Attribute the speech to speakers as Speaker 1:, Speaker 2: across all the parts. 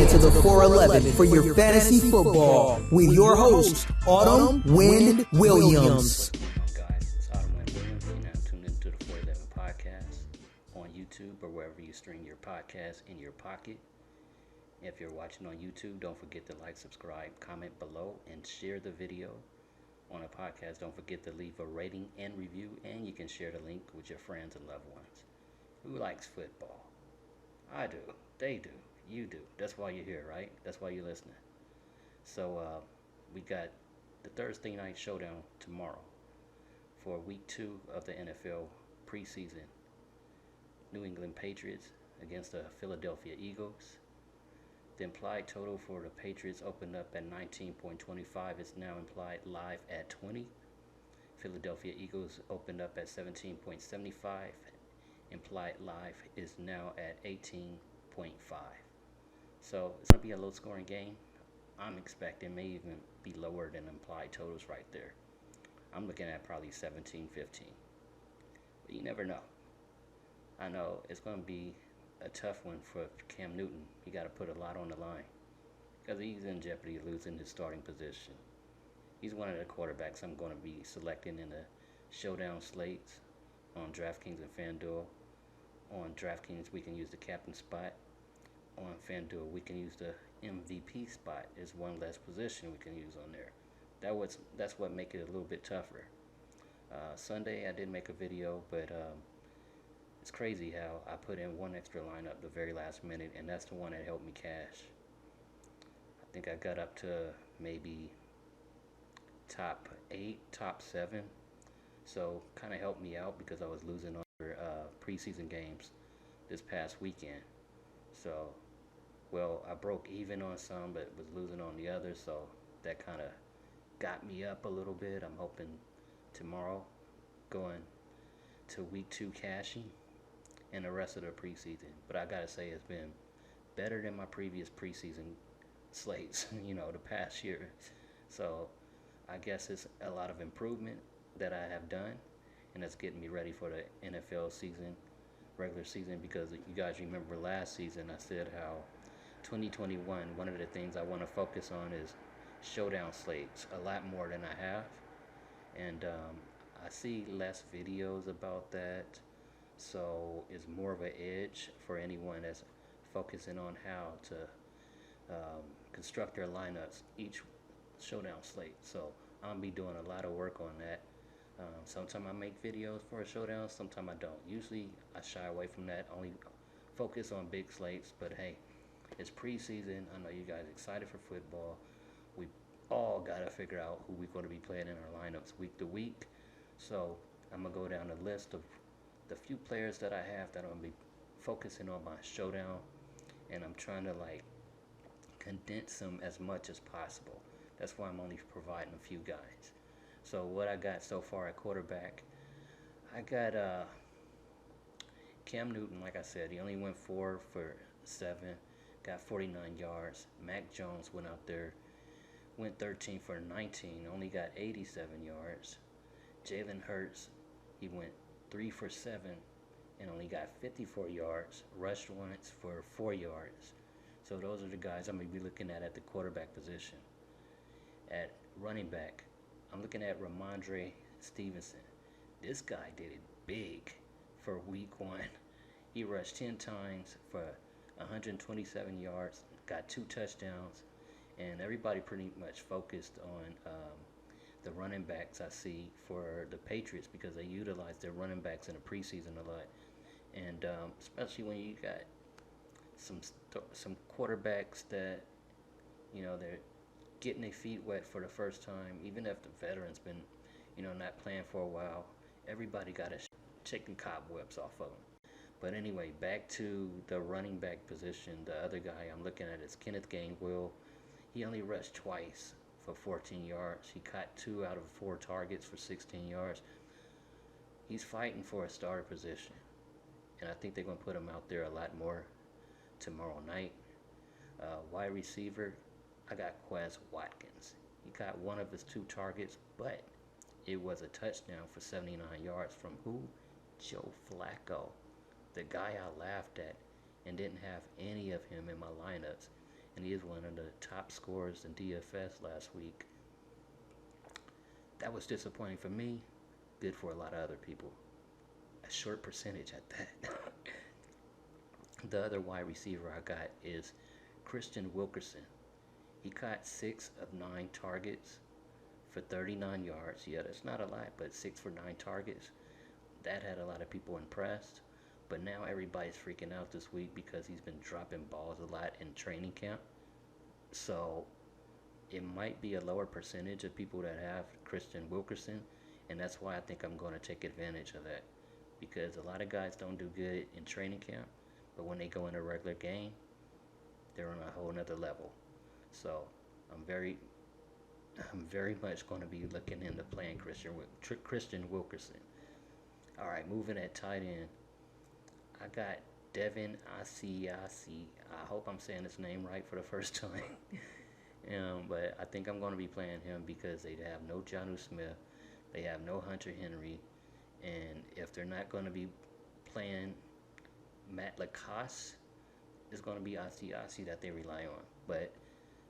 Speaker 1: into the 411 for your fantasy football with your host, Autumn Wind Williams.
Speaker 2: Guys, it's Autumn Wind Williams. You're now tuned into the 411 podcast on YouTube or wherever you stream your podcast in your pocket. If you're watching on YouTube, don't forget to like, subscribe, comment below, and share the video. On a podcast, don't forget to leave a rating and review, and you can share the link with your friends and loved ones. Who likes football? I do. They do. You do. That's why you're here, right? That's why you're listening. So we got the Thursday night showdown tomorrow for week 2 of the NFL preseason. New England Patriots against the Philadelphia Eagles. The implied total for the Patriots opened up at 19.25. It's now implied live at 20. Philadelphia Eagles opened up at 17.75. Implied live is now at 18.5. So it's going to be a low scoring game. I'm expecting may even be lower than implied totals right there. I'm looking at probably 17-15. But you never know. I know it's going to be a tough one for Cam Newton. He got to put a lot on the line because he's in jeopardy of losing his starting position. He's one of the quarterbacks I'm going to be selecting in the showdown slates on Draftkings and Fanduel. On Draftkings, we can use the captain spot. On Fanduel, we can use the MVP spot. It's one less position we can use on there. That's what makes it a little bit tougher. Sunday, I did make a video, but it's crazy how I put in one extra lineup the very last minute, and that's the one that helped me cash. I think I got up to maybe top 8, top 7. So kind of helped me out because I was losing over preseason games this past weekend. So, well, I broke even on some, but was losing on the others. So that kind of got me up a little bit. I'm hoping tomorrow going to week 2 cashing and the rest of the preseason. But I gotta say, it's been better than my previous preseason slates, the past year. So I guess it's a lot of improvement that I have done, and that's getting me ready for the NFL season, regular season, because you guys remember last season I said how 2021, one of the things I want to focus on is showdown slates a lot more than I have. And I see less videos about that. So it's more of an edge for anyone that's focusing on how to construct their lineups each showdown slate. So I'll be doing a lot of work on that. Sometimes I make videos for a showdown, sometimes I don't. Usually I shy away from that, only focus on big slates. But hey, it's preseason. I know you guys excited for football. We all got to figure out who we're going to be playing in our lineups week to week. So I'm going to go down the list of the few players that I have that I'm going to be focusing on my showdown, and I'm trying to condense them as much as possible. That's why I'm only providing a few guys. So what I got so far at quarterback, I got Cam Newton. Like I said, he only went 4 for 7, got 49 yards. Mac Jones went out there, went 13 for 19, only got 87 yards. Jalen Hurts, he went 3 for 7 and only got 54 yards, rushed once for 4 yards. So those are the guys I'm going to be looking at the quarterback position. At running back, I'm looking at Ramondre Stevenson. This guy did it big for week 1. He rushed 10 times for 127 yards, got 2 touchdowns, and everybody pretty much focused on the running backs I see for the Patriots because they utilize their running backs in the preseason a lot. And especially when you got some quarterbacks that, they're getting their feet wet for the first time, even if the veterans been, not playing for a while. Everybody got to shake the cobwebs off of them. But anyway, back to the running back position. The other guy I'm looking at is Kenneth Gainwell. He only rushed twice for 14 yards. He caught 2 out of 4 targets for 16 yards. He's fighting for a starter position, and I think they're going to put him out there a lot more tomorrow night. Wide receiver, I got Quez Watkins. He caught 1 of his 2 targets, but it was a touchdown for 79 yards from who? Joe Flacco, the guy I laughed at and didn't have any of him in my lineups. and he is one of the top scorers in DFS last week. That was disappointing for me, good for a lot of other people. A short percentage at that. The other wide receiver I got is Christian Wilkerson. He caught 6 of 9 targets for 39 yards. Yeah, that's not a lot, but 6 for 9 targets. That had a lot of people impressed. But now everybody's freaking out this week because he's been dropping balls a lot in training camp. So it might be a lower percentage of people that have Christian Wilkerson, and that's why I think I'm going to take advantage of that. Because a lot of guys don't do good in training camp, but when they go in a regular game, they're on a whole nother level. So I'm very much going to be looking into playing Christian Wilkerson. All right, moving at tight end, I got Devin Asiasi. I hope I'm saying his name right for the first time. But I think I'm going to be playing him because they have no Jonnu Smith, they have no Hunter Henry, and if they're not going to be playing Matt Lacoste, it's going to be Asiasi that they rely on. But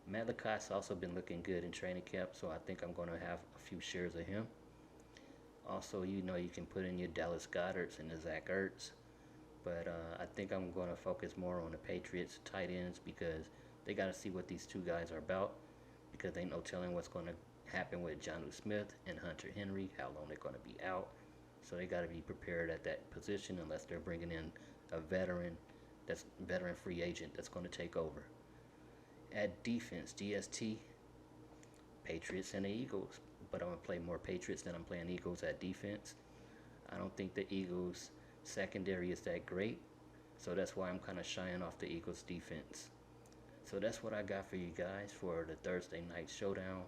Speaker 2: Matt Lacoste also been looking good in training camp, so I think I'm going to have a few shares of him. Also, you can put in your Dallas Goederts and the Zach Ertz, but I think I'm going to focus more on the Patriots tight ends because they got to see what these two guys are about, because they no telling what's going to happen with Jonnu Smith and Hunter Henry, how long they're going to be out. So they got to be prepared at that position unless they're bringing in a veteran free agent that's going to take over. At defense, DST, Patriots and the Eagles. But I'm going to play more Patriots than I'm playing Eagles at defense. I don't think the Eagles' secondary is that great, so that's why I'm kind of shying off the Eagles' defense. So that's what I got for you guys for the Thursday night showdown.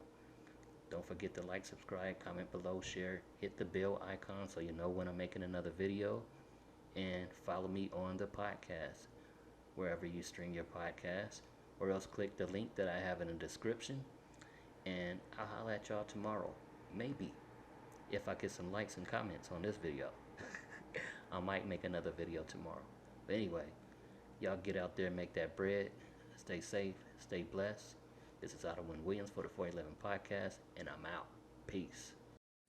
Speaker 2: Don't forget to like, subscribe, comment below, share, hit the bell icon so you know when I'm making another video, and follow me on the podcast, wherever you stream your podcast, or else click the link that I have in the description, and I'll holler at y'all tomorrow, maybe, if I get some likes and comments on this video. I might make another video tomorrow. But anyway, y'all get out there and make that bread. Stay safe, stay blessed. This is Otto Williams for the 411 Podcast, and I'm out. Peace.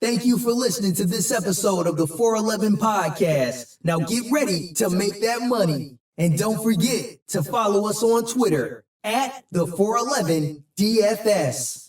Speaker 1: Thank you for listening to this episode of the 411 Podcast. Now get ready to make that money. And don't forget to follow us on Twitter at the 411 DFS.